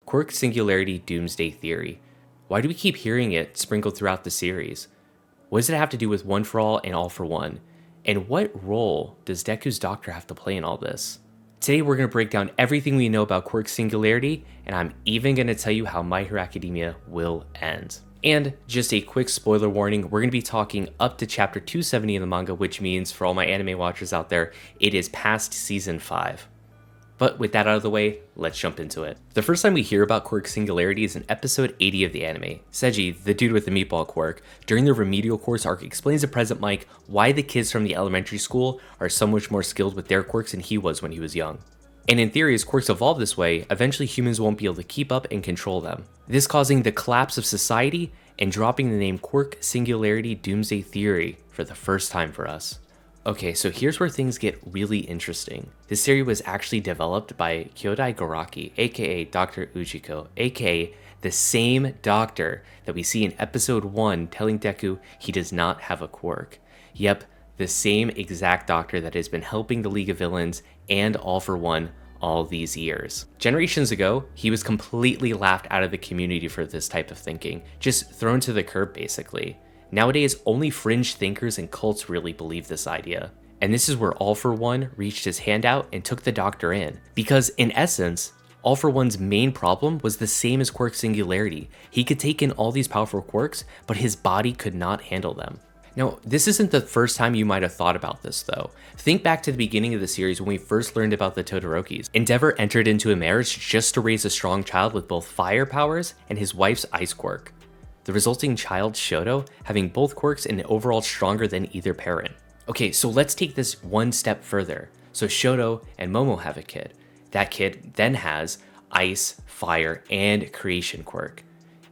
Quirk Singularity Doomsday Theory. Why do we keep hearing it sprinkled throughout the series? What does it have to do with One for All and All for One? And what role does Deku's doctor have to play in all this? Today we're going to break down everything we know about Quirk Singularity, and I'm even going to tell you how My Hero Academia will end. And just a quick spoiler warning, we're going to be talking up to chapter 270 in the manga, which means for all my anime watchers out there, it is past season 5. But with that out of the way, let's jump into it. The first time we hear about Quirk Singularity is in episode 80 of the anime. Seiji, the dude with the meatball quirk, during the remedial course arc explains to President Mike why the kids from the elementary school are so much more skilled with their quirks than he was when he was young. And in theory, as quirks evolve this way, eventually humans won't be able to keep up and control them. This causing the collapse of society and dropping the name Quirk Singularity Doomsday Theory for the first time for us. Okay, so here's where things get really interesting. This theory was actually developed by Kyodai Garaki, aka Dr. Ujiko, aka the same doctor that we see in episode 1 telling Deku he does not have a quirk. Yep, the same exact doctor that has been helping the League of Villains and All for One all these years. Generations ago, he was completely laughed out of the community for this type of thinking, just thrown to the curb basically. Nowadays, only fringe thinkers and cults really believe this idea. And this is where All for One reached his hand out and took the doctor in. Because in essence, All for One's main problem was the same as Quirk Singularity. He could take in all these powerful quirks, but his body could not handle them. Now, this isn't the first time you might have thought about this though. Think back to the beginning of the series when we first learned about the Todorokis. Endeavor entered into a marriage just to raise a strong child with both fire powers and his wife's ice quirk. The resulting child, Shoto, having both quirks and overall stronger than either parent. Okay, so let's take this one step further. So Shoto and Momo have a kid. That kid then has ice, fire, and creation quirk.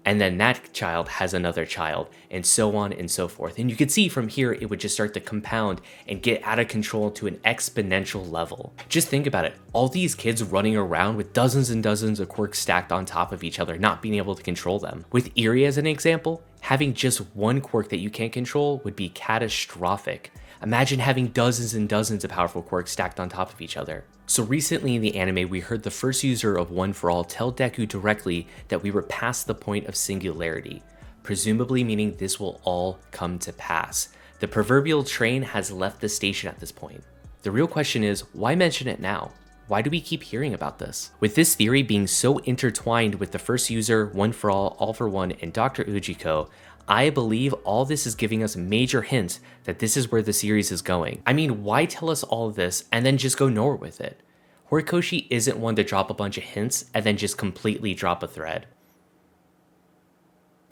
And then that child has another child, and so on and so forth. And you can see from here, it would just start to compound and get out of control to an exponential level. Just think about it. All these kids running around with dozens and dozens of quirks stacked on top of each other, not being able to control them. With Eri as an example, having just one quirk that you can't control would be catastrophic. Imagine having dozens and dozens of powerful quirks stacked on top of each other. So recently in the anime, we heard the first user of One for All tell Deku directly that we were past the point of singularity, presumably meaning this will all come to pass. The proverbial train has left the station at this point. The real question is, why mention it now? Why do we keep hearing about this? With this theory being so intertwined with the first user, One for All for One, and Dr. Ujiko, I believe all this is giving us major hints that this is where the series is going. I mean, why tell us all of this and then just go nowhere with it? Horikoshi isn't one to drop a bunch of hints and then just completely drop a thread.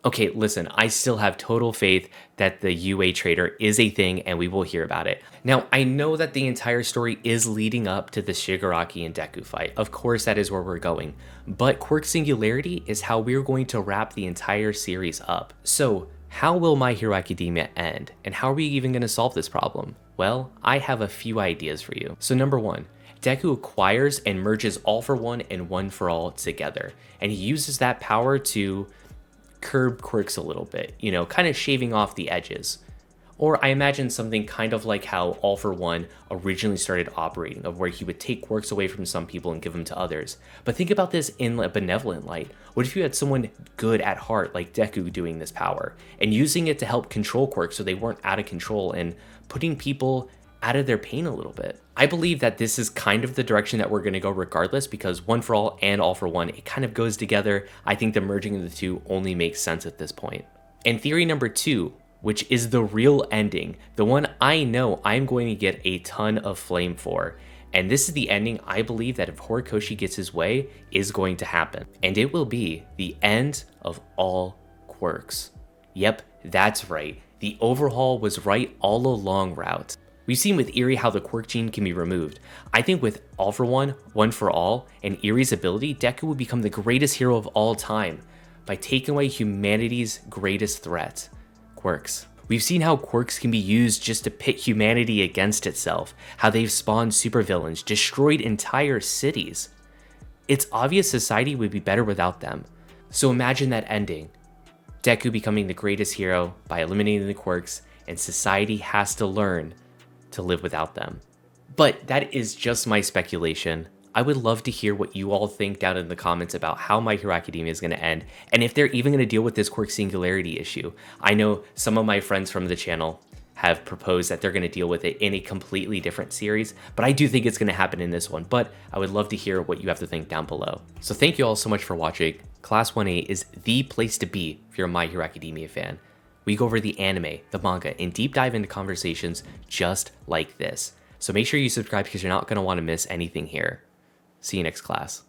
Okay, listen, I still have total faith that the UA Trader is a thing and we will hear about it. Now, I know that the entire story is leading up to the Shigaraki and Deku fight. Of course, that is where we're going. But Quirk Singularity is how we're going to wrap the entire series up. So, how will My Hero Academia end? And how are we even going to solve this problem? Well, I have a few ideas for you. So number 1, Deku acquires and merges All for One and One for All together. And he uses that power to curb quirks a little bit, kind of shaving off the edges. Or I imagine something kind of like how All for One originally started operating, of where he would take quirks away from some people and give them to others. But think about this in a benevolent light. What if you had someone good at heart like Deku doing this power and using it to help control quirks so they weren't out of control and putting people out of their pain a little bit? I believe that this is kind of the direction that we're going to go regardless, because One for All and All for One, it kind of goes together. I think the merging of the two only makes sense at this point. And theory number 2, which is the real ending, the one I know I'm going to get a ton of flame for. And this is the ending I believe that if Horikoshi gets his way is going to happen. And it will be the end of all quirks. Yep, that's right. The overhaul was right all along route. We've seen with Eri how the quirk gene can be removed. I think with All for One, One for All, and Eri's ability, Deku would become the greatest hero of all time by taking away humanity's greatest threat, quirks. We've seen how quirks can be used just to pit humanity against itself, how they've spawned supervillains, destroyed entire cities. It's obvious society would be better without them. So imagine that ending. Deku becoming the greatest hero by eliminating the quirks, and society has to learn to live without them. But that is just my speculation. I would love to hear what you all think down in the comments about how My Hero Academia is going to end, and if they're even going to deal with this Quirk Singularity issue. I know some of my friends from the channel have proposed that they're going to deal with it in a completely different series, but I do think it's going to happen in this one. But I would love to hear what you have to think down below. So thank you all so much for watching. Class 1A is the place to be if you're a My Hero Academia fan. We go over the anime, the manga, and deep dive into conversations just like this. So make sure you subscribe because you're not going to want to miss anything here. See you next class.